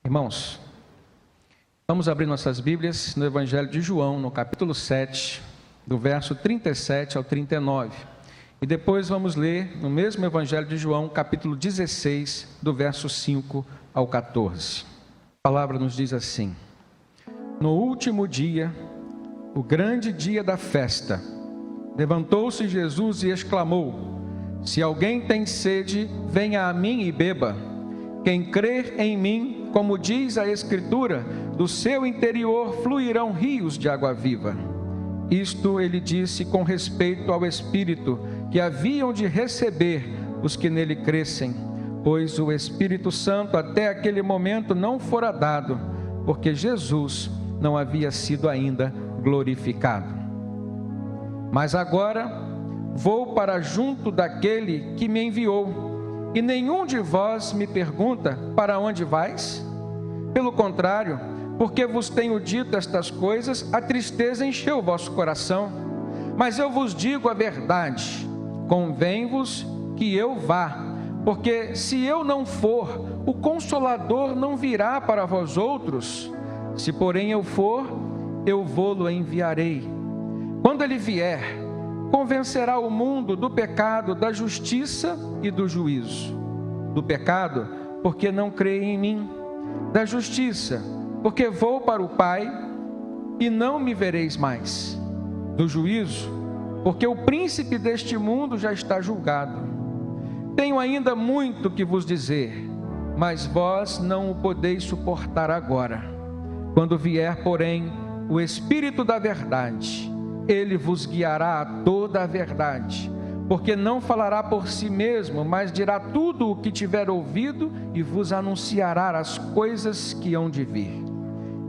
Irmãos, vamos abrir nossas Bíblias no Evangelho de João, no capítulo 7, do verso 37 ao 39. E depois vamos ler no mesmo Evangelho de João, capítulo 16, do verso 5 ao 14. A palavra nos diz assim: No último dia, o grande dia da festa, levantou-se Jesus e exclamou: Se alguém tem sede, venha a mim e beba. Quem crer em mim, como diz a Escritura, do seu interior fluirão rios de água viva. Isto ele disse com respeito ao Espírito que haviam de receber os que nele crescem, pois o Espírito Santo até aquele momento não fora dado, porque Jesus não havia sido ainda glorificado. Mas agora vou para junto daquele que me enviou, e nenhum de vós me pergunta: para onde vais? Pelo contrário, porque vos tenho dito estas coisas, a tristeza encheu o vosso coração. Mas eu vos digo a verdade: convém-vos que eu vá, porque se eu não for, o Consolador não virá para vós outros. Se porém eu for, eu vô-lo enviarei. Quando ele vier, convencerá o mundo do pecado, da justiça e do juízo. Do pecado, porque não crê em mim. Da justiça, porque vou para o Pai e não me vereis mais. Do juízo, porque o príncipe deste mundo já está julgado. Tenho ainda muito que vos dizer, mas vós não o podeis suportar agora. Quando vier, porém, o Espírito da verdade, ele vos guiará a toda a verdade, porque não falará por si mesmo, mas dirá tudo o que tiver ouvido e vos anunciará as coisas que hão de vir.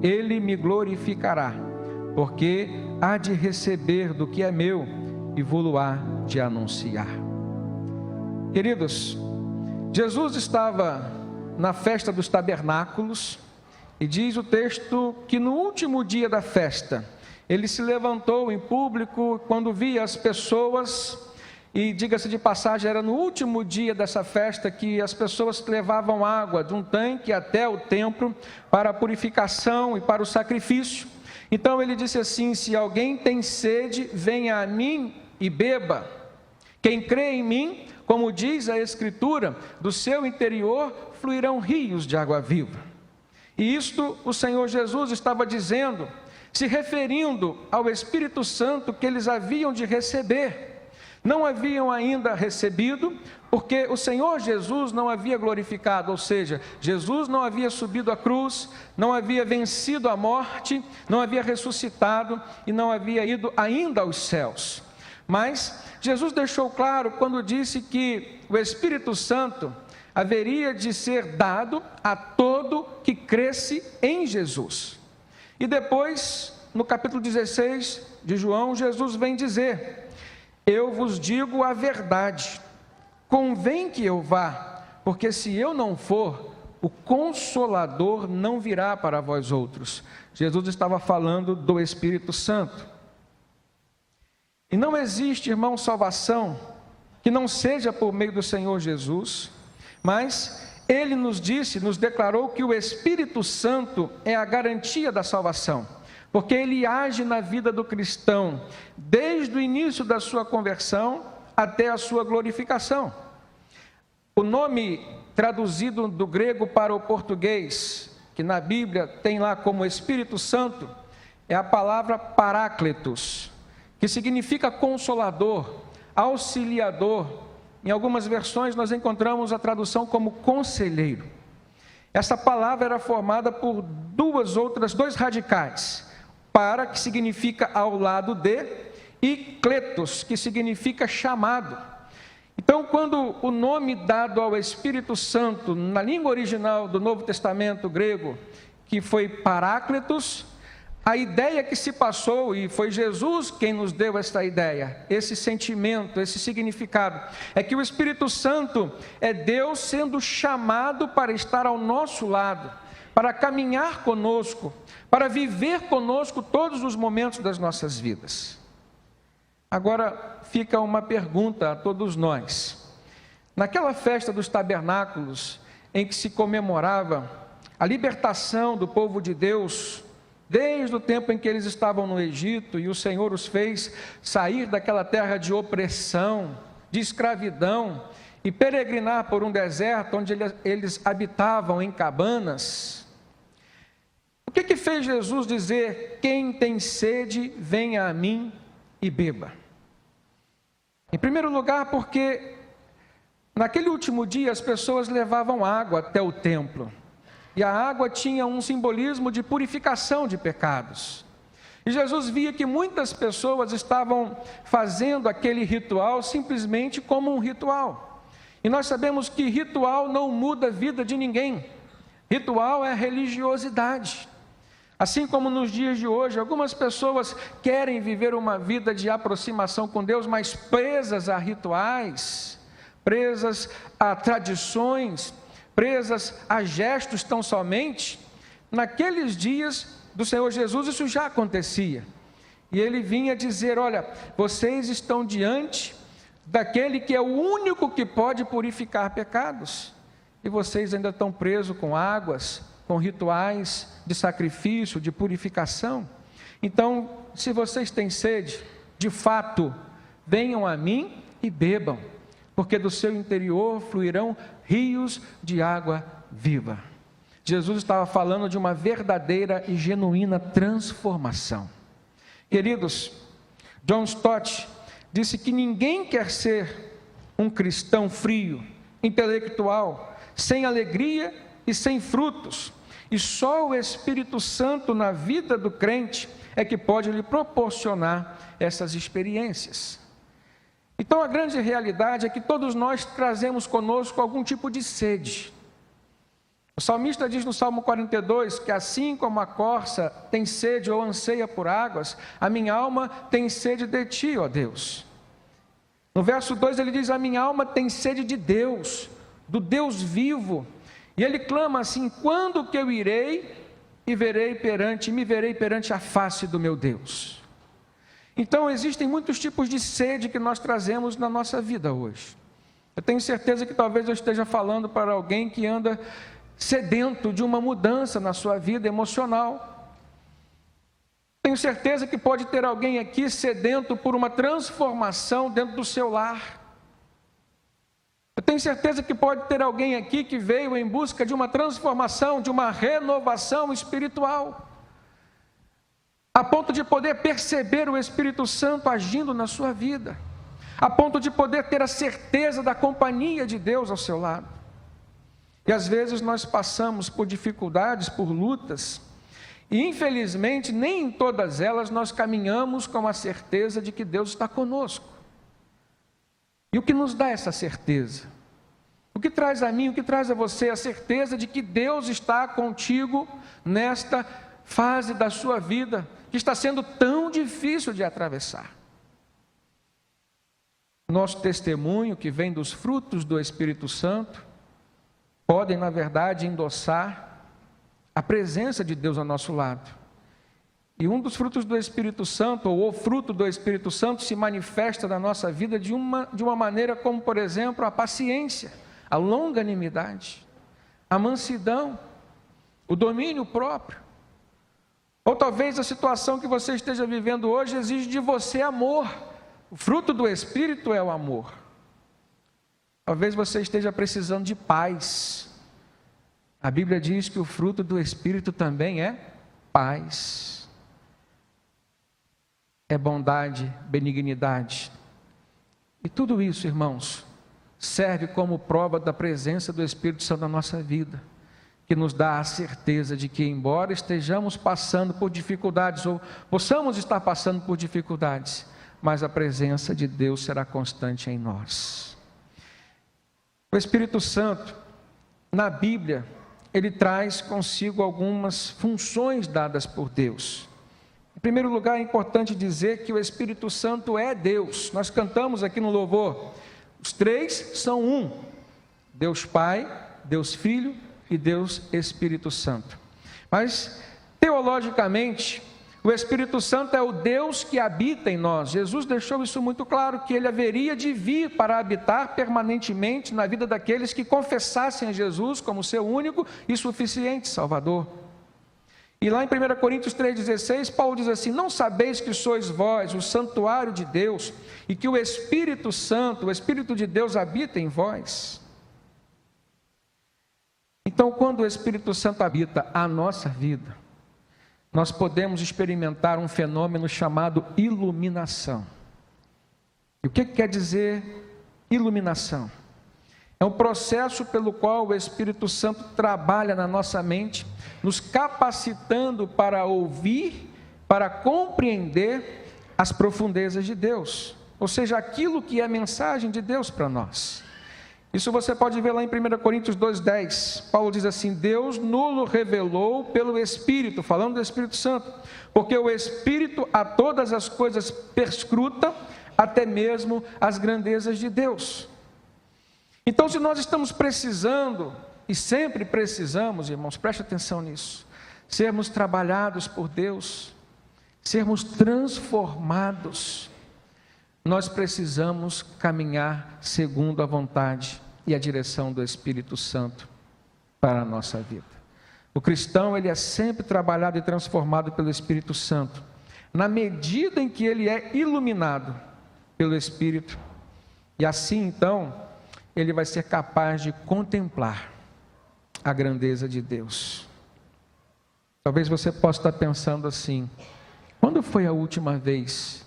Ele me glorificará, porque há de receber do que é meu e vô-lo-á de anunciar. Queridos, Jesus estava na festa dos tabernáculos e diz o texto que no último dia da festa, ele se levantou em público quando via as pessoas, e diga-se de passagem, era no último dia dessa festa que as pessoas levavam água de um tanque até o templo para a purificação e para o sacrifício. Então ele disse assim: se alguém tem sede, venha a mim e beba. Quem crê em mim, como diz a Escritura, do seu interior fluirão rios de água viva. E isto o Senhor Jesus estava dizendo, se referindo ao Espírito Santo que eles haviam de receber. Não haviam ainda recebido, porque o Senhor Jesus não havia glorificado, ou seja, Jesus não havia subido à cruz, não havia vencido a morte, não havia ressuscitado e não havia ido ainda aos céus. Mas Jesus deixou claro quando disse que o Espírito Santo haveria de ser dado a todo que cresce em Jesus. E depois, no capítulo 16 de João, Jesus vem dizer: eu vos digo a verdade, convém que eu vá, porque se eu não for, o Consolador não virá para vós outros. Jesus estava falando do Espírito Santo. E não existe, irmão, salvação que não seja por meio do Senhor Jesus, mas ele nos disse, nos declarou que o Espírito Santo é a garantia da salvação, porque ele age na vida do cristão, desde o início da sua conversão até a sua glorificação. O nome traduzido do grego para o português, que na Bíblia tem lá como Espírito Santo, é a palavra Paráclitos, que significa consolador, auxiliador. Em algumas versões nós encontramos a tradução como conselheiro. Essa palavra era formada por dois radicais: para, que significa ao lado de, e kletos, que significa chamado. Então, quando o nome dado ao Espírito Santo, na língua original do Novo Testamento grego, que foi Paráclitos, a ideia que se passou, e foi Jesus quem nos deu esta ideia, esse sentimento, esse significado, é que o Espírito Santo é Deus sendo chamado para estar ao nosso lado, para caminhar conosco, para viver conosco todos os momentos das nossas vidas. Agora fica uma pergunta a todos nós. Naquela festa dos tabernáculos, em que se comemorava a libertação do povo de Deus, desde o tempo em que eles estavam no Egito e o Senhor os fez sair daquela terra de opressão, de escravidão, e peregrinar por um deserto onde eles habitavam em cabanas. O que fez Jesus dizer: quem tem sede, venha a mim e beba? Em primeiro lugar, porque naquele último dia as pessoas levavam água até o templo, e a água tinha um simbolismo de purificação de pecados. E Jesus via que muitas pessoas estavam fazendo aquele ritual simplesmente como um ritual. E nós sabemos que ritual não muda a vida de ninguém. Ritual é religiosidade. Assim como nos dias de hoje, algumas pessoas querem viver uma vida de aproximação com Deus, mas presas a rituais, presas a tradições, presas a gestos tão somente. Naqueles dias do Senhor Jesus isso já acontecia. E ele vinha dizer: olha, vocês estão diante daquele que é o único que pode purificar pecados, e vocês ainda estão presos com águas, com rituais de sacrifício, de purificação. Então, se vocês têm sede, de fato, venham a mim e bebam, porque do seu interior fluirão rios de água viva. Jesus estava falando de uma verdadeira e genuína transformação. Queridos, John Stott disse que ninguém quer ser um cristão frio, intelectual, sem alegria e sem frutos, e só o Espírito Santo na vida do crente é que pode lhe proporcionar essas experiências. Então a grande realidade é que todos nós trazemos conosco algum tipo de sede. O salmista diz no Salmo 42 que assim como a corça tem sede ou anseia por águas, a minha alma tem sede de ti, ó Deus. No verso 2 ele diz: a minha alma tem sede de Deus, do Deus vivo. E ele clama assim: quando que eu irei e me verei perante a face do meu Deus? Então existem muitos tipos de sede que nós trazemos na nossa vida hoje. Eu tenho certeza que talvez eu esteja falando para alguém que anda sedento de uma mudança na sua vida emocional. Tenho certeza que pode ter alguém aqui sedento por uma transformação dentro do seu lar. Eu tenho certeza que pode ter alguém aqui que veio em busca de uma transformação, de uma renovação espiritual, a ponto de poder perceber o Espírito Santo agindo na sua vida, a ponto de poder ter a certeza da companhia de Deus ao seu lado. E às vezes nós passamos por dificuldades, por lutas, e infelizmente nem em todas elas nós caminhamos com a certeza de que Deus está conosco. E o que nos dá essa certeza? O que traz a mim, o que traz a você a certeza de que Deus está contigo nesta fase da sua vida, que está sendo tão difícil de atravessar? Nosso testemunho, que vem dos frutos do Espírito Santo, podem, na verdade, endossar a presença de Deus ao nosso lado. E um dos frutos do Espírito Santo, ou o fruto do Espírito Santo, se manifesta na nossa vida de uma maneira como, por exemplo, a paciência, a longanimidade, a mansidão, o domínio próprio. Ou talvez a situação que você esteja vivendo hoje exige de você amor. O fruto do Espírito é o amor. Talvez você esteja precisando de paz. A Bíblia diz que o fruto do Espírito também é paz. É bondade, benignidade. E tudo isso, irmãos, serve como prova da presença do Espírito Santo na nossa vida, que nos dá a certeza de que, embora estejamos passando por dificuldades, ou possamos estar passando por dificuldades, mas a presença de Deus será constante em nós. O Espírito Santo, na Bíblia, ele traz consigo algumas funções dadas por Deus. Em primeiro lugar, é importante dizer que o Espírito Santo é Deus. Nós cantamos aqui no louvor, os três são um: Deus Pai, Deus Filho e Deus Espírito Santo. Mas, teologicamente, O Espírito Santo é o Deus que habita em nós. Jesus deixou isso muito claro, que ele haveria de vir para habitar permanentemente na vida daqueles que confessassem a Jesus como seu único e suficiente Salvador. E lá em 1 Coríntios 3,16, Paulo diz assim: não sabeis que sois vós o santuário de Deus e que o Espírito Santo, o Espírito de Deus habita em vós? Então, quando o Espírito Santo habita a nossa vida, nós podemos experimentar um fenômeno chamado iluminação. E o que quer dizer iluminação? É um processo pelo qual o Espírito Santo trabalha na nossa mente, nos capacitando para ouvir, para compreender as profundezas de Deus, ou seja, aquilo que é a mensagem de Deus para nós. Isso você pode ver lá em 1 Coríntios 2,10, Paulo diz assim: Deus nulo revelou pelo Espírito, falando do Espírito Santo, porque o Espírito a todas as coisas perscruta, até mesmo as grandezas de Deus. Então, se nós estamos precisando, e sempre precisamos, irmãos, preste atenção nisso, sermos trabalhados por Deus, sermos transformados, nós precisamos caminhar segundo a vontade e a direção do Espírito Santo para a nossa vida. O cristão, ele é sempre trabalhado e transformado pelo Espírito Santo, na medida em que ele é iluminado pelo Espírito, e assim então ele vai ser capaz de contemplar a grandeza de Deus. Talvez você possa estar pensando assim: quando foi a última vez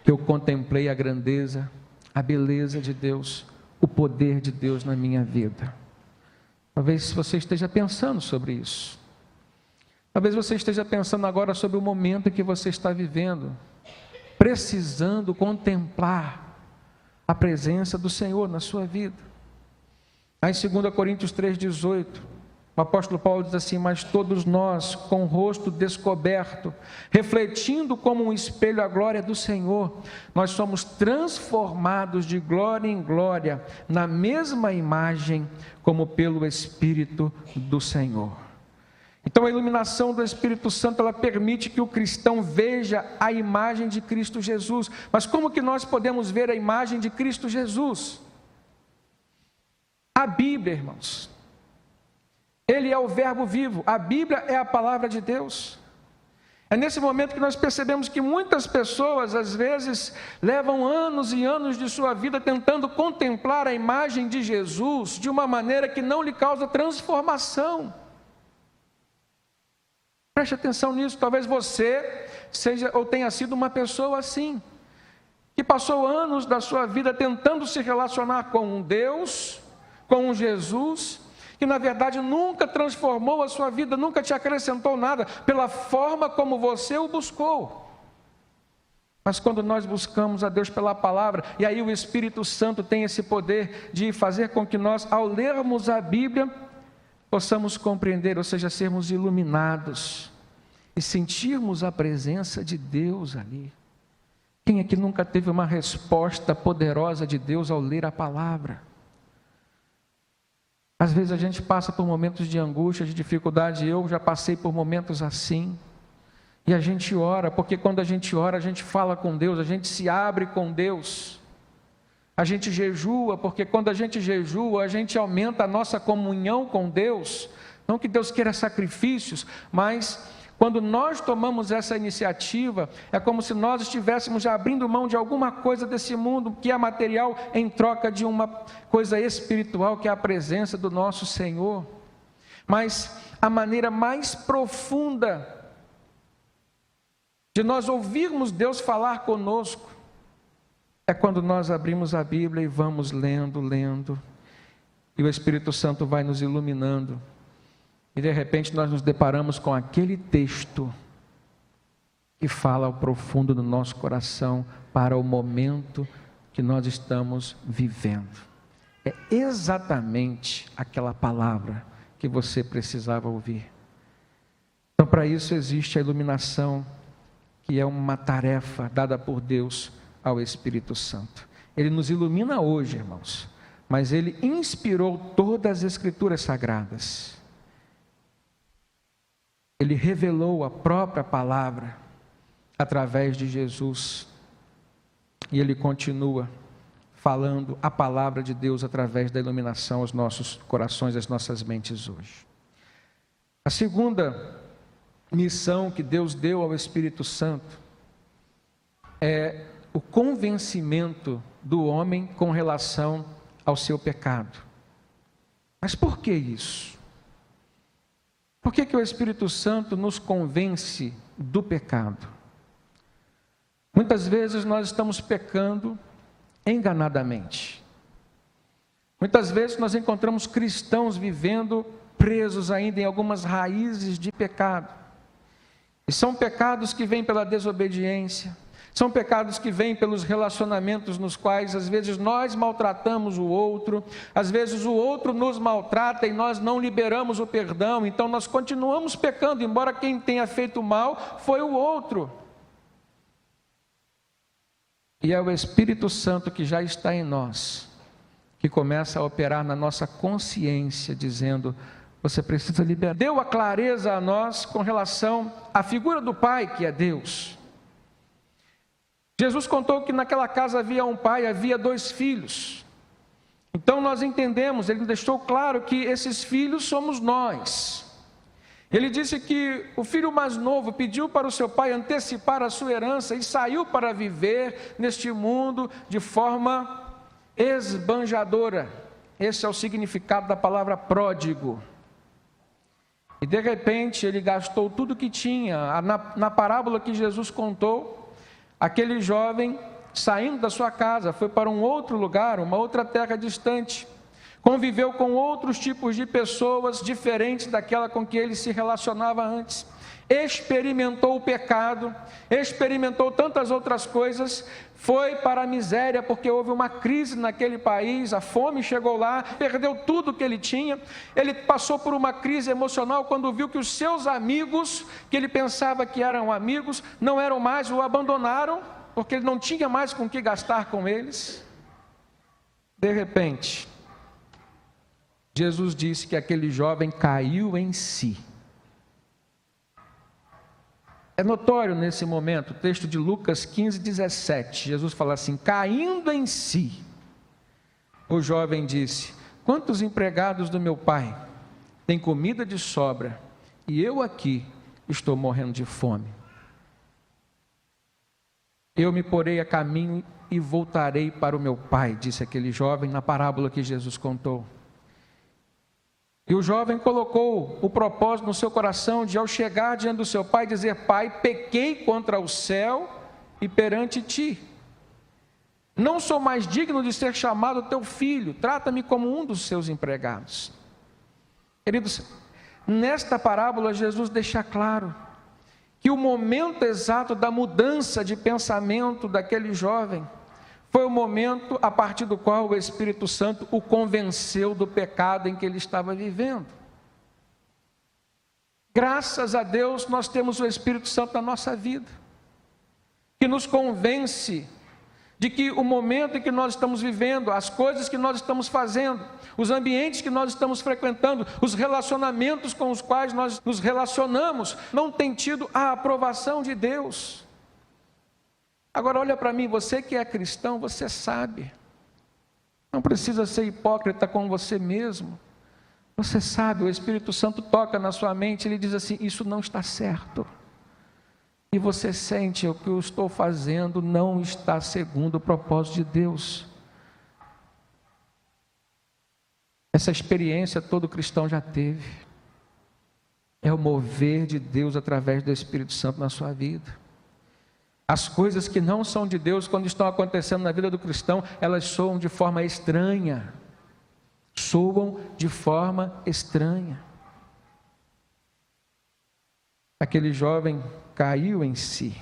que eu contemplei a grandeza, a beleza de Deus, o poder de Deus na minha vida? Talvez você esteja pensando sobre isso. Talvez você esteja pensando agora sobre o momento em que você está vivendo, precisando contemplar a presença do Senhor na sua vida. Aí em 2 Coríntios 3,18, o apóstolo Paulo diz assim: mas todos nós, com o rosto descoberto, refletindo como um espelho a glória do Senhor, nós somos transformados de glória em glória, na mesma imagem, como pelo Espírito do Senhor. Então a iluminação do Espírito Santo, ela permite que o cristão veja a imagem de Cristo Jesus. Mas como que nós podemos ver a imagem de Cristo Jesus? A Bíblia, irmãos, ele é o verbo vivo, a Bíblia é a palavra de Deus. É nesse momento que nós percebemos que muitas pessoas, às vezes, levam anos e anos de sua vida tentando contemplar a imagem de Jesus de uma maneira que não lhe causa transformação. Preste atenção nisso, talvez você seja ou tenha sido uma pessoa assim, que passou anos da sua vida tentando se relacionar com um Deus, com um Jesus, que na verdade nunca transformou a sua vida, nunca te acrescentou nada, pela forma como você o buscou. Mas quando nós buscamos a Deus pela palavra, e aí o Espírito Santo tem esse poder de fazer com que nós, ao lermos a Bíblia, possamos compreender, ou seja, sermos iluminados, e sentirmos a presença de Deus ali. Quem aqui nunca teve uma resposta poderosa de Deus ao ler a palavra? Às vezes a gente passa por momentos de angústia, de dificuldade, eu já passei por momentos assim, e a gente ora, porque quando a gente ora, a gente fala com Deus, a gente se abre com Deus, a gente jejua, porque quando a gente jejua, a gente aumenta a nossa comunhão com Deus, não que Deus queira sacrifícios, mas quando nós tomamos essa iniciativa, é como se nós estivéssemos já abrindo mão de alguma coisa desse mundo que é material, em troca de uma coisa espiritual, que é a presença do nosso Senhor. Mas a maneira mais profunda de nós ouvirmos Deus falar conosco é quando nós abrimos a Bíblia e vamos lendo, e o Espírito Santo vai nos iluminando. E de repente nós nos deparamos com aquele texto que fala ao profundo do nosso coração para o momento que nós estamos vivendo. É exatamente aquela palavra que você precisava ouvir. Então, para isso existe a iluminação, que é uma tarefa dada por Deus ao Espírito Santo. Ele nos ilumina hoje, irmãos, mas ele inspirou todas as Escrituras Sagradas. Ele revelou a própria palavra através de Jesus. E ele continua falando a palavra de Deus através da iluminação aos nossos corações, às nossas mentes hoje. A segunda missão que Deus deu ao Espírito Santo é o convencimento do homem com relação ao seu pecado. Mas por que isso? Por que o Espírito Santo nos convence do pecado? Muitas vezes nós estamos pecando enganadamente. Muitas vezes nós encontramos cristãos vivendo presos ainda em algumas raízes de pecado. E são pecados que vêm pela desobediência, são pecados que vêm pelos relacionamentos nos quais às vezes nós maltratamos o outro, às vezes o outro nos maltrata e nós não liberamos o perdão, então nós continuamos pecando, embora quem tenha feito mal foi o outro. E é o Espírito Santo que já está em nós, que começa a operar na nossa consciência, dizendo: você precisa liberar. Deu a clareza a nós com relação à figura do Pai, que é Deus. Jesus contou que naquela casa havia um pai, havia 2 filhos. Então nós entendemos, ele deixou claro que esses filhos somos nós. Ele disse que o filho mais novo pediu para o seu pai antecipar a sua herança e saiu para viver neste mundo de forma esbanjadora. Esse é o significado da palavra pródigo. E de repente ele gastou tudo que tinha. Na parábola que Jesus contou, aquele jovem, saindo da sua casa, foi para um outro lugar, uma outra terra distante, conviveu com outros tipos de pessoas diferentes daquela com que ele se relacionava antes, experimentou o pecado, experimentou tantas outras coisas, foi para a miséria, porque houve uma crise naquele país, a fome chegou lá, perdeu tudo que ele tinha, ele passou por uma crise emocional quando viu que os seus amigos, que ele pensava que eram amigos, não eram mais, o abandonaram, porque ele não tinha mais com que gastar com eles. De repente, Jesus disse que aquele jovem caiu em si. É notório nesse momento, o texto de Lucas 15, 17, Jesus fala assim: caindo em si, o jovem disse: quantos empregados do meu pai têm comida de sobra, e eu aqui estou morrendo de fome. Eu me porei a caminho e voltarei para o meu pai, disse aquele jovem na parábola que Jesus contou. E o jovem colocou o propósito no seu coração de, ao chegar diante do seu pai, dizer: pai, pequei contra o céu e perante ti. Não sou mais digno de ser chamado teu filho, trata-me como um dos seus empregados. Queridos, nesta parábola Jesus deixa claro que o momento exato da mudança de pensamento daquele jovem foi o momento a partir do qual o Espírito Santo o convenceu do pecado em que ele estava vivendo. Graças a Deus nós temos o Espírito Santo na nossa vida, que nos convence de que o momento em que nós estamos vivendo, as coisas que nós estamos fazendo, os ambientes que nós estamos frequentando, os relacionamentos com os quais nós nos relacionamos, não tem tido a aprovação de Deus. Agora olha para mim, você que é cristão, você sabe, não precisa ser hipócrita com você mesmo, você sabe, o Espírito Santo toca na sua mente, ele diz assim: isso não está certo, e você sente: o que eu estou fazendo não está segundo o propósito de Deus. Essa experiência todo cristão já teve, é o mover de Deus através do Espírito Santo na sua vida. As coisas que não são de Deus, quando estão acontecendo na vida do cristão, elas soam de forma estranha. Soam de forma estranha. Aquele jovem caiu em si.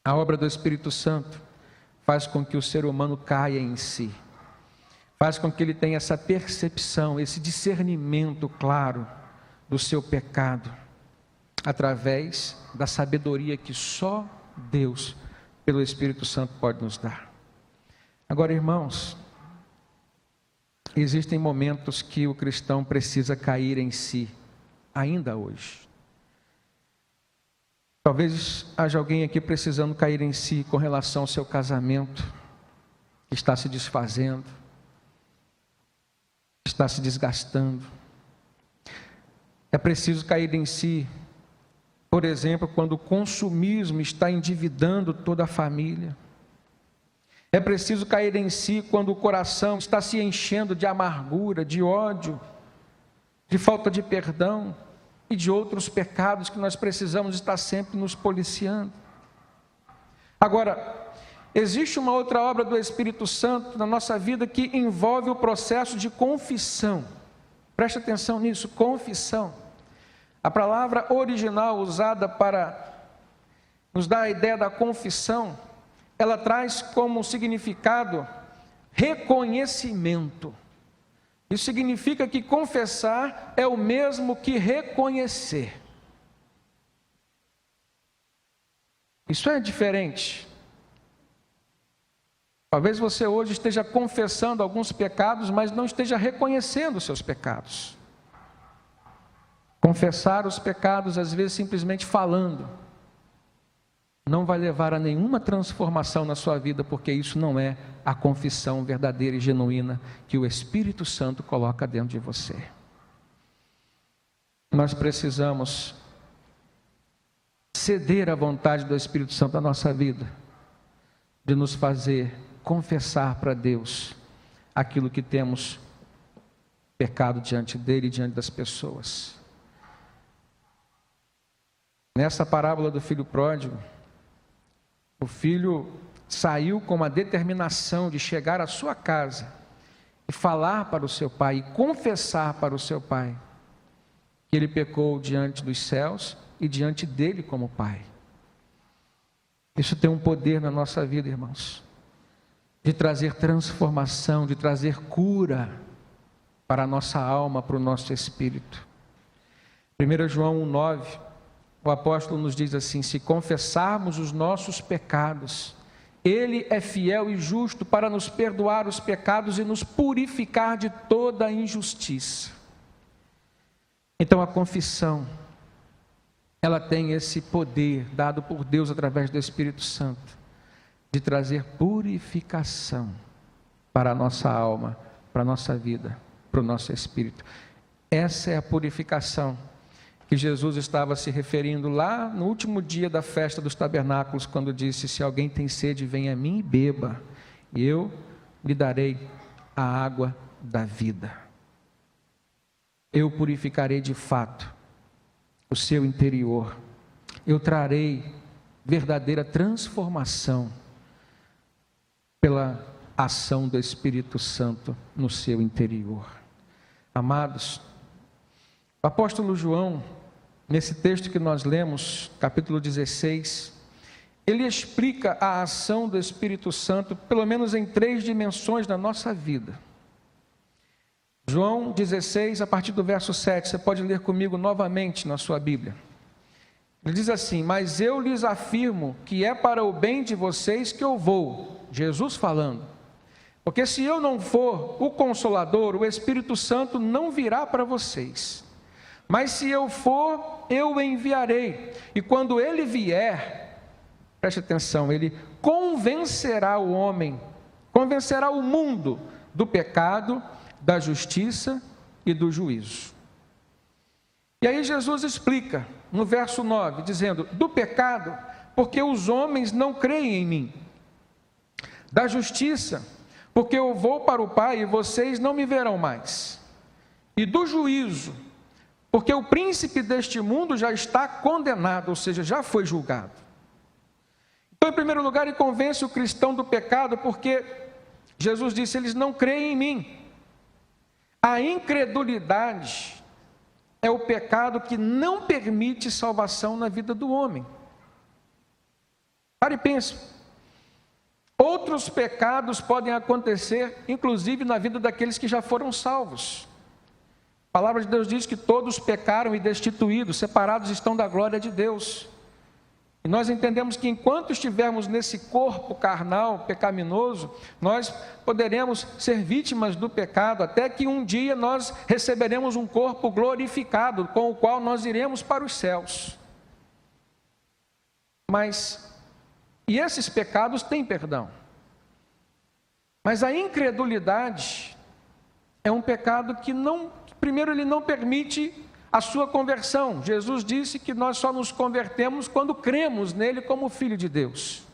A obra do Espírito Santo faz com que o ser humano caia em si. Faz com que ele tenha essa percepção, esse discernimento claro do seu pecado, através da sabedoria que só Deus, pelo Espírito Santo, pode nos dar. Agora, irmãos, existem momentos que o cristão precisa cair em si, ainda hoje. Talvez haja alguém aqui precisando cair em si com relação ao seu casamento, que está se desfazendo, está se desgastando. É preciso cair em si, por exemplo, quando o consumismo está endividando toda a família. É preciso cair em si quando o coração está se enchendo de amargura, de ódio, de falta de perdão e de outros pecados que nós precisamos estar sempre nos policiando. Agora, existe uma outra obra do Espírito Santo na nossa vida que envolve o processo de confissão. Preste atenção nisso, confissão. A palavra original usada para nos dar a ideia da confissão, ela traz como significado reconhecimento. Isso significa que confessar é o mesmo que reconhecer. Isso é diferente. Talvez você hoje esteja confessando alguns pecados, mas não esteja reconhecendo os seus pecados. Confessar os pecados, às vezes simplesmente falando, não vai levar a nenhuma transformação na sua vida, porque isso não é a confissão verdadeira e genuína que o Espírito Santo coloca dentro de você. Nós precisamos ceder à vontade do Espírito Santo na nossa vida, de nos fazer confessar para Deus aquilo que temos pecado diante dele e diante das pessoas. Nessa parábola do filho pródigo, o filho saiu com uma determinação de chegar à sua casa e falar para o seu pai, e confessar para o seu pai, que ele pecou diante dos céus e diante dele como pai. Isso tem um poder na nossa vida, irmãos, de trazer transformação, de trazer cura para a nossa alma, para o nosso espírito. 1 João 1,9, o apóstolo nos diz assim: se confessarmos os nossos pecados, Ele é fiel e justo para nos perdoar os pecados e nos purificar de toda a injustiça. Então a confissão, ela tem esse poder dado por Deus através do Espírito Santo, de trazer purificação para a nossa alma, para a nossa vida, para o nosso espírito. Essa é a purificação que Jesus estava se referindo lá no último dia da festa dos tabernáculos, quando disse: se alguém tem sede, venha a mim e beba, e eu lhe darei a água da vida. Eu purificarei de fato o seu interior, eu trarei verdadeira transformação pela ação do Espírito Santo no seu interior. Amados, o apóstolo João, nesse texto que nós lemos, capítulo 16, ele explica a ação do Espírito Santo, pelo menos em 3 dimensões da nossa vida. João 16, a partir do verso 7, você pode ler comigo novamente na sua Bíblia. Ele diz assim: mas eu lhes afirmo que é para o bem de vocês que eu vou, Jesus falando, porque se eu não for o Consolador, o Espírito Santo não virá para vocês. Mas se eu for, eu o enviarei, e quando ele vier, preste atenção, ele convencerá o homem, convencerá o mundo do pecado, da justiça e do juízo. E aí Jesus explica, no verso 9, dizendo: do pecado, porque os homens não creem em mim; da justiça, porque eu vou para o Pai e vocês não me verão mais; e do juízo, porque o príncipe deste mundo já está condenado, ou seja, já foi julgado. Então, em primeiro lugar, ele convence o cristão do pecado, porque Jesus disse: eles não creem em mim. A incredulidade é o pecado que não permite salvação na vida do homem. Pare e pense. Outros pecados podem acontecer, inclusive na vida daqueles que já foram salvos. A palavra de Deus diz que todos pecaram e destituídos, separados estão da glória de Deus. E nós entendemos que enquanto estivermos nesse corpo carnal, pecaminoso, nós poderemos ser vítimas do pecado, até que um dia nós receberemos um corpo glorificado, com o qual nós iremos para os céus. E esses pecados têm perdão. Mas a incredulidade é um pecado que primeiro, ele não permite a sua conversão. Jesus disse que nós só nos convertemos quando cremos nele como Filho de Deus.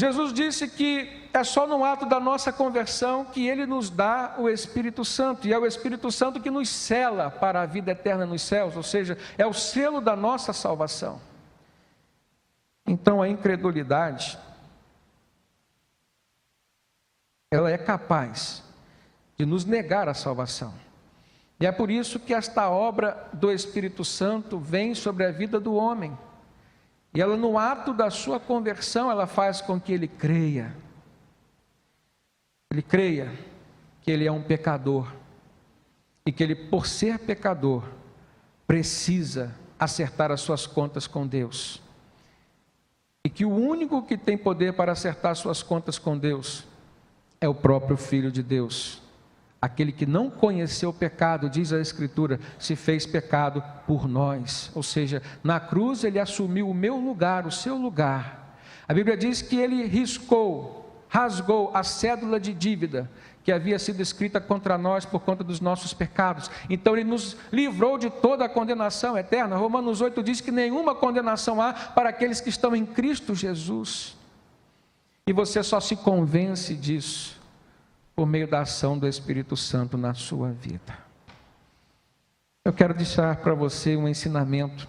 Jesus disse que é só no ato da nossa conversão que ele nos dá o Espírito Santo, e é o Espírito Santo que nos sela para a vida eterna nos céus, ou seja, é o selo da nossa salvação. Então a incredulidade, ela é capaz de nos negar a salvação. E é por isso que esta obra do Espírito Santo vem sobre a vida do homem. E ela, no ato da sua conversão, ela faz com que ele creia. Ele creia que ele é um pecador. E que ele, por ser pecador, precisa acertar as suas contas com Deus. E que o único que tem poder para acertar suas contas com Deus é o próprio Filho de Deus. Aquele que não conheceu o pecado, diz a Escritura, se fez pecado por nós. Ou seja, na cruz ele assumiu o meu lugar, o seu lugar. A Bíblia diz que ele rasgou a cédula de dívida que havia sido escrita contra nós por conta dos nossos pecados. Então ele nos livrou de toda a condenação eterna. Romanos 8 diz que nenhuma condenação há para aqueles que estão em Cristo Jesus. E você só se convence disso por meio da ação do Espírito Santo na sua vida. Eu quero deixar para você um ensinamento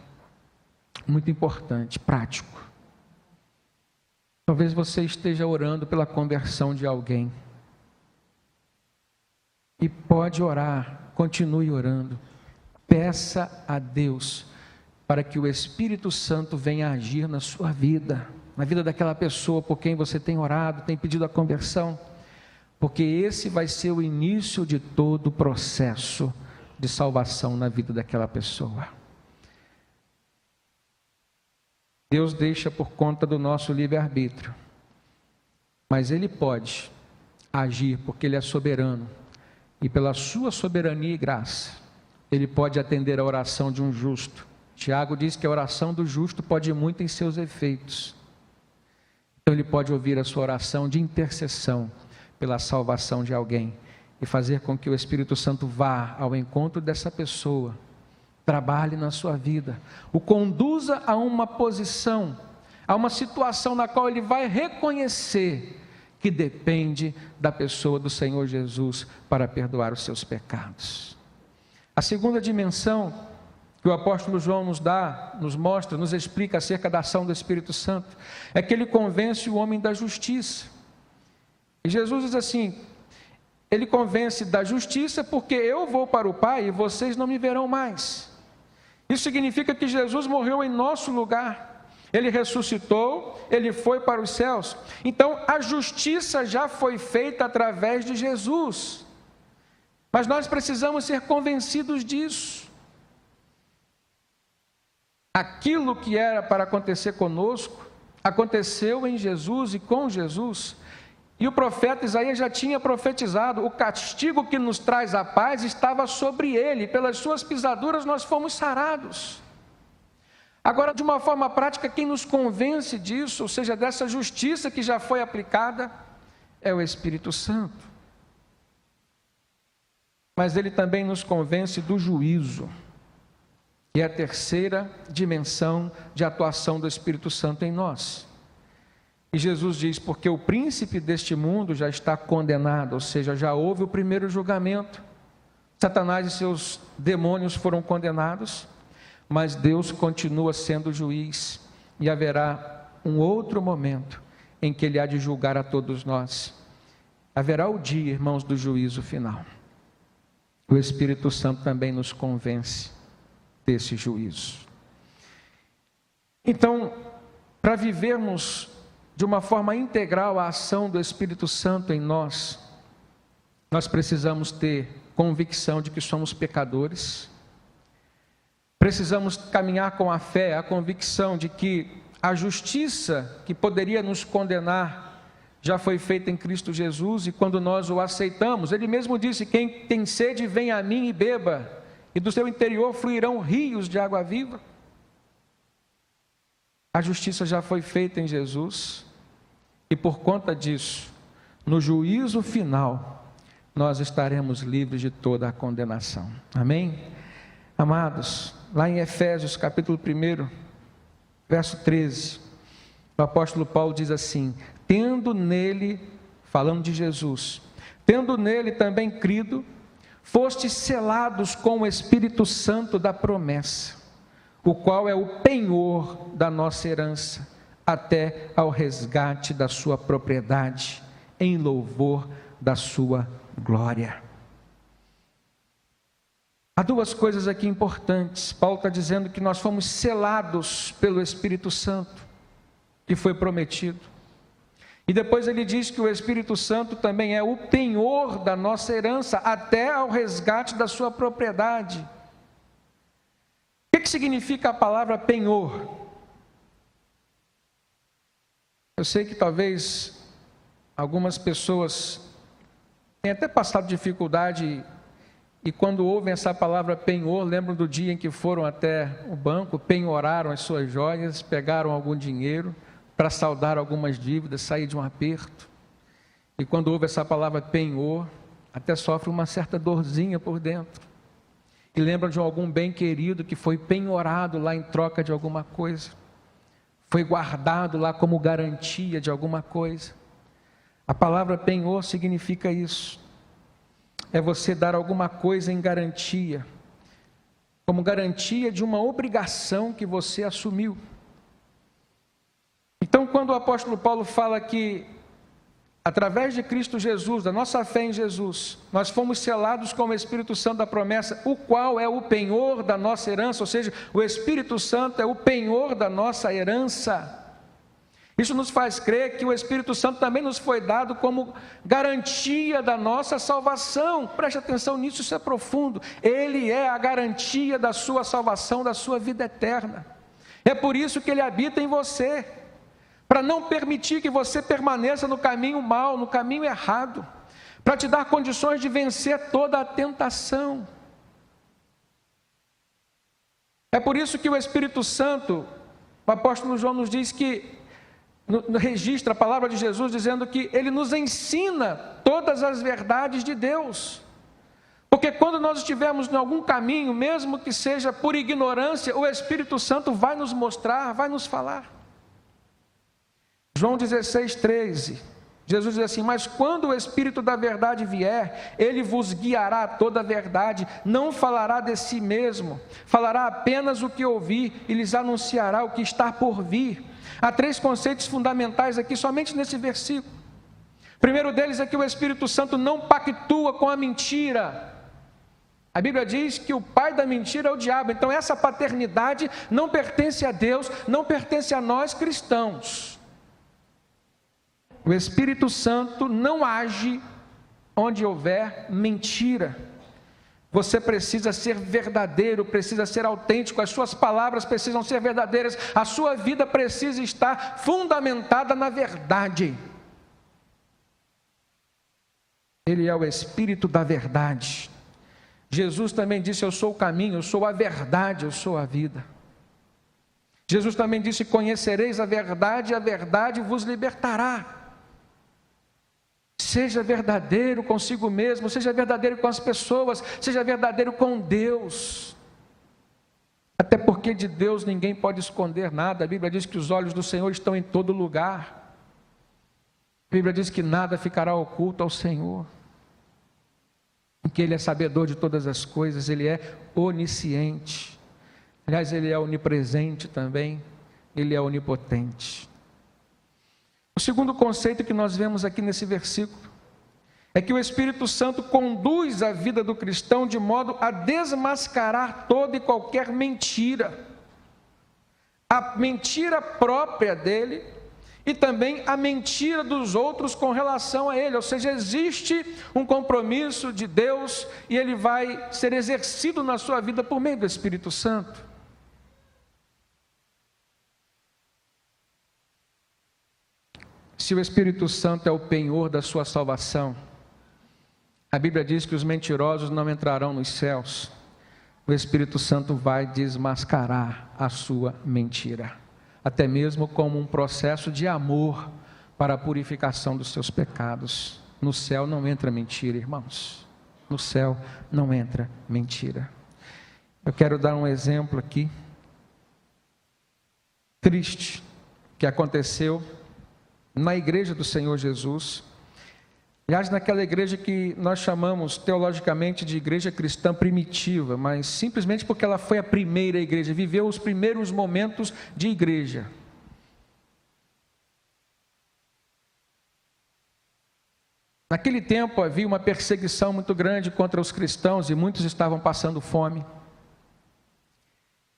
muito importante, prático. Talvez você esteja orando pela conversão de alguém. E pode orar, continue orando. Peça a Deus para que o Espírito Santo venha agir na sua vida, na vida daquela pessoa por quem você tem orado, tem pedido a conversão. Porque esse vai ser o início de todo o processo de salvação na vida daquela pessoa. Deus deixa por conta do nosso livre-arbítrio, mas Ele pode agir porque Ele é soberano, e pela sua soberania e graça, Ele pode atender a oração de um justo. Tiago diz que a oração do justo pode ir muito em seus efeitos. Então Ele pode ouvir a sua oração de intercessão pela salvação de alguém, e fazer com que o Espírito Santo vá ao encontro dessa pessoa, trabalhe na sua vida, o conduza a uma posição, a uma situação na qual ele vai reconhecer que depende da pessoa do Senhor Jesus para perdoar os seus pecados. A segunda dimensão que o apóstolo João nos mostra, nos explica acerca da ação do Espírito Santo, é que ele convence o homem da justiça. E Jesus diz assim, ele convence da justiça porque eu vou para o Pai e vocês não me verão mais. Isso significa que Jesus morreu em nosso lugar, ele ressuscitou, ele foi para os céus. Então a justiça já foi feita através de Jesus, mas nós precisamos ser convencidos disso. Aquilo que era para acontecer conosco, aconteceu em Jesus e com Jesus. E o profeta Isaías já tinha profetizado, o castigo que nos traz a paz estava sobre ele, pelas suas pisaduras nós fomos sarados. Agora, de uma forma prática, quem nos convence disso, ou seja, dessa justiça que já foi aplicada, é o Espírito Santo. Mas ele também nos convence do juízo, que é a terceira dimensão de atuação do Espírito Santo em nós. E Jesus diz, porque o príncipe deste mundo já está condenado, ou seja, já houve o primeiro julgamento. Satanás e seus demônios foram condenados, mas Deus continua sendo juiz, e haverá um outro momento em que Ele há de julgar a todos nós. Haverá o dia, irmãos, do juízo final. O Espírito Santo também nos convence desse juízo. Então, para vivermos de uma forma integral a ação do Espírito Santo em nós, nós precisamos ter convicção de que somos pecadores, precisamos caminhar com a fé, a convicção de que a justiça que poderia nos condenar já foi feita em Cristo Jesus, e quando nós o aceitamos, Ele mesmo disse, quem tem sede vem a mim e beba, e do seu interior fluirão rios de água viva. a justiça já foi feita em Jesus, e por conta disso, no juízo final, nós estaremos livres de toda a condenação. Amém? Amados, lá em Efésios capítulo 1, verso 13, o apóstolo Paulo diz assim: tendo nele, falando de Jesus, tendo nele também crido, fostes selados com o Espírito Santo da promessa, o qual é o penhor da nossa herança, até ao resgate da sua propriedade, em louvor da sua glória. Há duas coisas aqui importantes. Paulo está dizendo que nós fomos selados pelo Espírito Santo, que foi prometido. E depois ele diz que o Espírito Santo também é o penhor da nossa herança, até ao resgate da sua propriedade. O que significa a palavra penhor? Eu sei que talvez algumas pessoas tenham até passado dificuldade e quando ouvem essa palavra penhor, lembram do dia em que foram até o banco, penhoraram as suas joias, pegaram algum dinheiro para saldar algumas dívidas, sair de um aperto. E quando ouve essa palavra penhor, até sofre uma certa dorzinha por dentro. E lembram de algum bem querido que foi penhorado lá em troca de alguma coisa. Foi guardado lá como garantia de alguma coisa. A palavra penhor significa isso. É você dar alguma coisa em garantia, como garantia de uma obrigação que você assumiu. Então, quando o apóstolo Paulo fala que, através de Cristo Jesus, da nossa fé em Jesus, nós fomos selados com o Espírito Santo da promessa, o qual é o penhor da nossa herança, ou seja, o Espírito Santo é o penhor da nossa herança. Isso nos faz crer que o Espírito Santo também nos foi dado como garantia da nossa salvação. Preste atenção nisso, isso é profundo. Ele é a garantia da sua salvação, da sua vida eterna. É por isso que Ele habita em você, para não permitir que você permaneça no caminho mau, no caminho errado, para te dar condições de vencer toda a tentação. É por isso que o Espírito Santo, o apóstolo João nos diz que, registra a palavra de Jesus dizendo que Ele nos ensina todas as verdades de Deus, porque quando nós estivermos em algum caminho, mesmo que seja por ignorância, o Espírito Santo vai nos mostrar, vai nos falar. João 16, 13, Jesus diz assim: mas quando o Espírito da verdade vier, Ele vos guiará a toda a verdade, não falará de si mesmo, falará apenas o que ouvir e lhes anunciará o que está por vir. Há três conceitos fundamentais aqui, somente nesse versículo. O primeiro deles é que o Espírito Santo não pactua com a mentira. A Bíblia diz que o pai da mentira é o diabo, então essa paternidade não pertence a Deus, não pertence a nós cristãos. O Espírito Santo não age onde houver mentira. Você precisa ser verdadeiro, precisa ser autêntico, as suas palavras precisam ser verdadeiras, a sua vida precisa estar fundamentada na verdade. Ele é o Espírito da verdade. Jesus também disse: eu sou o caminho, eu sou a verdade, eu sou a vida. Jesus também disse: conhecereis a verdade e a verdade vos libertará. Seja verdadeiro consigo mesmo, seja verdadeiro com as pessoas, seja verdadeiro com Deus. Até porque de Deus ninguém pode esconder nada. A Bíblia diz que os olhos do Senhor estão em todo lugar. A Bíblia diz que nada ficará oculto ao Senhor. Que Ele é sabedor de todas as coisas, Ele é onisciente. Aliás, Ele é onipresente também, Ele é onipotente. O segundo conceito que nós vemos aqui nesse versículo é que o Espírito Santo conduz a vida do cristão de modo a desmascarar toda e qualquer mentira. A mentira própria dele e também a mentira dos outros com relação a ele. Ou seja, existe um compromisso de Deus e ele vai ser exercido na sua vida por meio do Espírito Santo. Se o Espírito Santo é o penhor da sua salvação, a Bíblia diz que os mentirosos não entrarão nos céus. O Espírito Santo vai desmascarar a sua mentira. até mesmo como um processo de amor para a purificação dos seus pecados. No céu não entra mentira, irmãos. No céu não entra mentira. Eu quero dar um exemplo aqui, triste, que aconteceu na igreja do Senhor Jesus. Aliás, naquela igreja que nós chamamos teologicamente de igreja cristã primitiva, mas simplesmente porque ela foi a primeira igreja, viveu os primeiros momentos de igreja. Naquele tempo havia uma perseguição muito grande contra os cristãos e muitos estavam passando fome.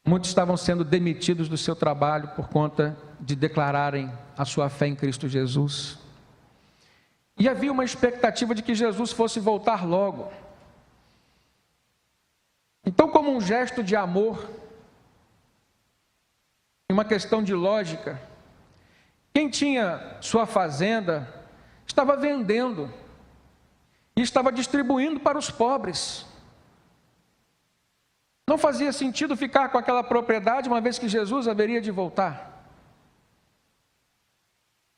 Muitos estavam sendo demitidos do seu trabalho por conta de declararem a sua fé em Cristo Jesus. E havia uma expectativa de que Jesus fosse voltar logo. Então, como um gesto de amor, uma questão de lógica, quem tinha sua fazenda estava vendendo e estava distribuindo para os pobres. Não fazia sentido ficar com aquela propriedade, uma vez que Jesus haveria de voltar.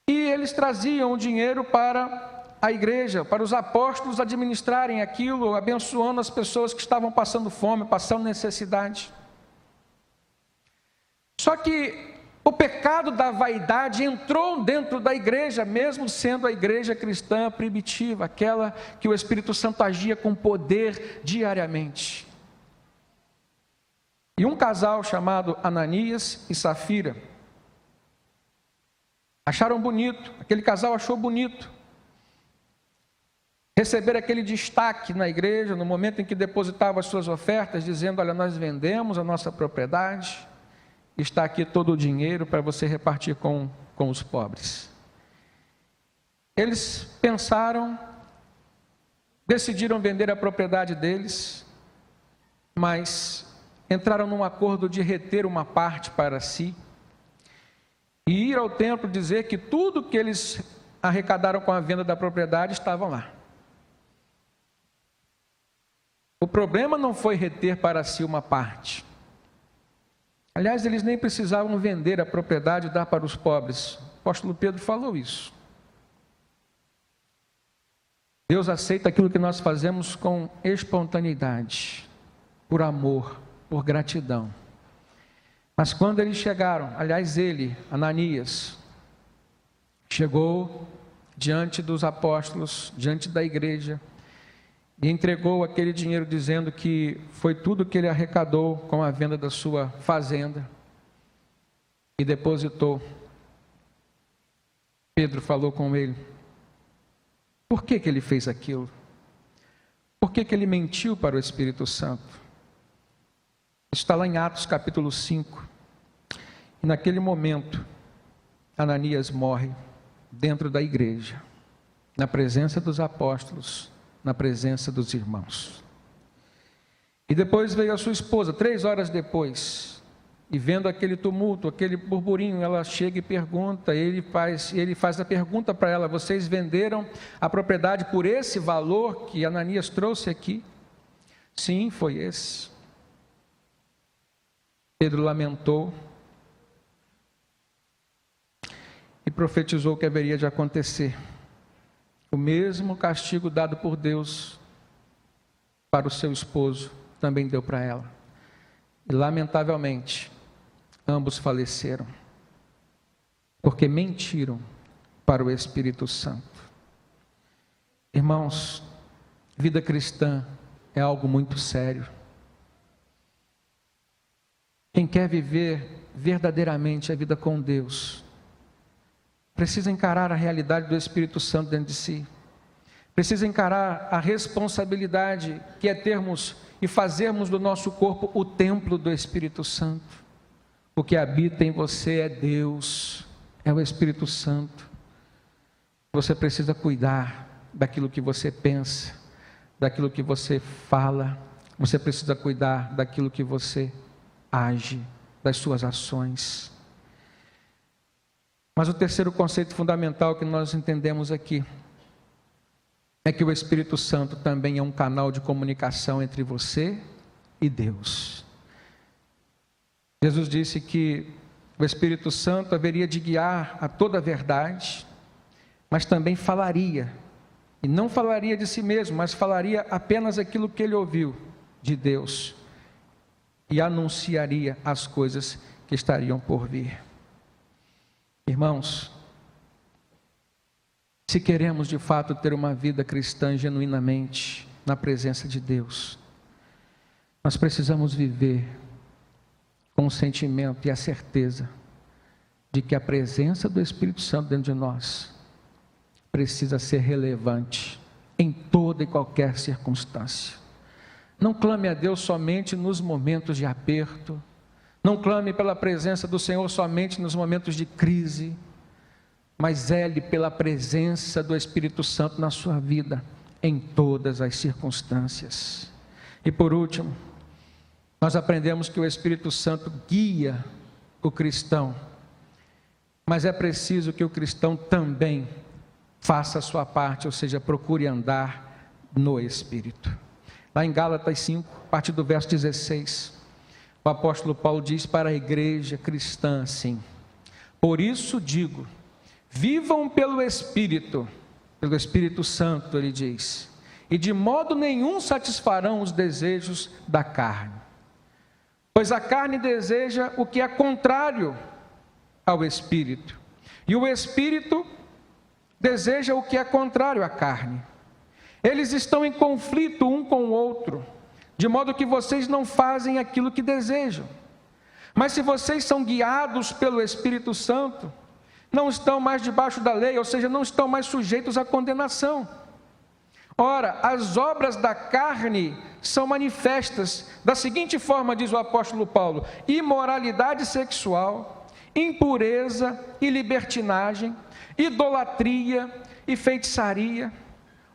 E eles traziam o dinheiro para a igreja, para os apóstolos administrarem aquilo, abençoando as pessoas que estavam passando fome, passando necessidade. Só que o pecado da vaidade entrou dentro da igreja, mesmo sendo a igreja cristã primitiva, aquela que o Espírito Santo agia com poder diariamente. E um casal chamado Ananias e Safira acharam bonito, aquele casal achou bonito receber aquele destaque na igreja, no momento em que depositava as suas ofertas, dizendo: olha, nós vendemos a nossa propriedade, está aqui todo o dinheiro para você repartir com os pobres. Eles pensaram, decidiram vender a propriedade deles, mas entraram num acordo de reter uma parte para si e ir ao templo dizer que tudo que eles arrecadaram com a venda da propriedade estavam lá. O problema não foi reter para si uma parte. Aliás, eles nem precisavam vender a propriedade e dar para os pobres. O apóstolo Pedro falou isso. Deus aceita aquilo que nós fazemos com espontaneidade, por amor, por gratidão. Mas quando eles chegaram, aliás, Ananias, chegou diante dos apóstolos, diante da igreja, e entregou aquele dinheiro dizendo que foi tudo que ele arrecadou com a venda da sua fazenda e depositou. Pedro falou com ele: por que ele fez aquilo? Por que ele mentiu para o Espírito Santo? Está lá em Atos capítulo 5. E naquele momento, Ananias morre dentro da igreja, na presença dos apóstolos, na presença dos irmãos. E depois veio a sua esposa, 3 horas depois, e vendo aquele tumulto, aquele burburinho, ela chega e pergunta, ele faz a pergunta para ela: vocês venderam a propriedade por esse valor que Ananias trouxe aqui? Sim, foi esse. Pedro lamentou e profetizou o que haveria de acontecer. O mesmo castigo dado por Deus para o seu esposo, também deu para ela. E lamentavelmente, ambos faleceram, porque mentiram para o Espírito Santo. Irmãos, vida cristã é algo muito sério. Quem quer viver verdadeiramente a vida com Deus, precisa encarar a realidade do Espírito Santo dentro de si. Precisa encarar a responsabilidade que é termos e fazermos do nosso corpo o templo do Espírito Santo. O que habita em você é Deus, é o Espírito Santo. Você precisa cuidar daquilo que você pensa, daquilo que você fala. Você precisa cuidar daquilo que você age, das suas ações. Mas o terceiro conceito fundamental que nós entendemos aqui é que o Espírito Santo também é um canal de comunicação entre você e Deus. Jesus disse que o Espírito Santo haveria de guiar a toda a verdade, mas também falaria, e não falaria de si mesmo, mas falaria apenas aquilo que ele ouviu de Deus, e anunciaria as coisas que estariam por vir. Irmãos, se queremos de fato ter uma vida cristã genuinamente na presença de Deus, nós precisamos viver com o sentimento e a certeza de que a presença do Espírito Santo dentro de nós precisa ser relevante em toda e qualquer circunstância. Não clame a Deus somente nos momentos de aperto, não clame pela presença do Senhor somente nos momentos de crise, mas zele pela presença do Espírito Santo na sua vida, em todas as circunstâncias. E por último, nós aprendemos que o Espírito Santo guia o cristão, mas é preciso que o cristão também faça a sua parte, ou seja, procure andar no Espírito. Lá em Gálatas 5, a partir do verso 16, o apóstolo Paulo diz para a igreja cristã assim: por isso digo, vivam pelo Espírito Santo, ele diz, e de modo nenhum satisfarão os desejos da carne. Pois a carne deseja o que é contrário ao Espírito, e o Espírito deseja o que é contrário à carne. Eles estão em conflito um com o outro, de modo que vocês não fazem aquilo que desejam. Mas se vocês são guiados pelo Espírito Santo, não estão mais debaixo da lei, ou seja, não estão mais sujeitos à condenação. Ora, as obras da carne são manifestas da seguinte forma, diz o apóstolo Paulo: imoralidade sexual, impureza e libertinagem, idolatria e feitiçaria,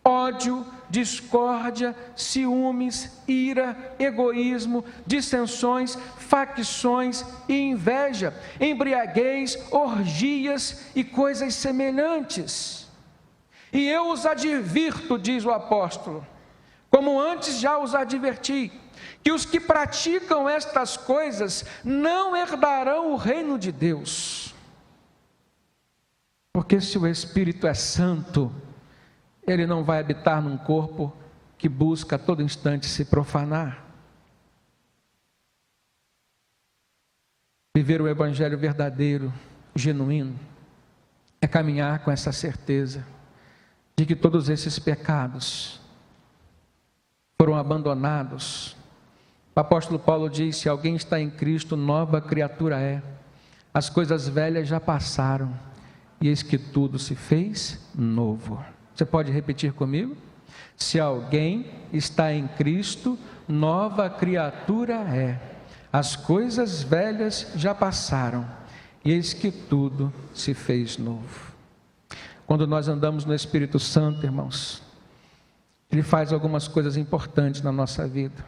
ódio, discórdia, ciúmes, ira, egoísmo, dissensões, facções e inveja, embriaguez, orgias e coisas semelhantes. E eu os advirto, diz o apóstolo, como antes já os adverti, que os que praticam estas coisas não herdarão o reino de Deus. Porque se o Espírito é santo, ele não vai habitar num corpo que busca a todo instante se profanar. Viver o evangelho verdadeiro, genuíno, é caminhar com essa certeza de que todos esses pecados foram abandonados. O apóstolo Paulo diz: se alguém está em Cristo, nova criatura é. As coisas velhas já passaram, e eis que tudo se fez novo. Você pode repetir comigo? Se alguém está em Cristo, nova criatura é. As coisas velhas já passaram, e eis que tudo se fez novo. Quando nós andamos no Espírito Santo, irmãos, ele faz algumas coisas importantes na nossa vida.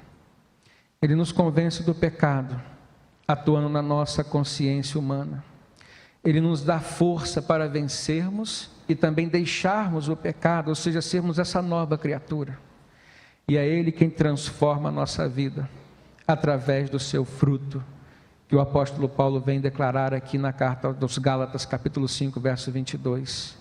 Ele nos convence do pecado, atuando na nossa consciência humana. Ele nos dá força para vencermos e também deixarmos o pecado, ou seja, sermos essa nova criatura. E é Ele quem transforma a nossa vida, através do seu fruto, que o apóstolo Paulo vem declarar aqui na carta dos Gálatas, capítulo 5, verso 22.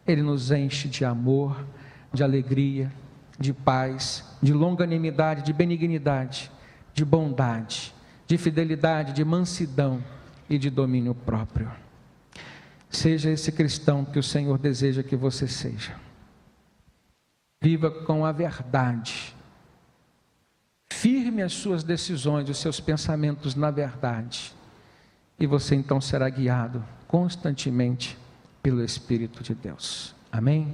Ele nos enche de amor, de alegria, de paz, de longanimidade, de benignidade, de bondade, de fidelidade, de mansidão e de domínio próprio. Seja esse cristão que o Senhor deseja que você seja. Viva com a verdade. Firme as suas decisões, os seus pensamentos na verdade. E você então será guiado constantemente pelo Espírito de Deus. Amém?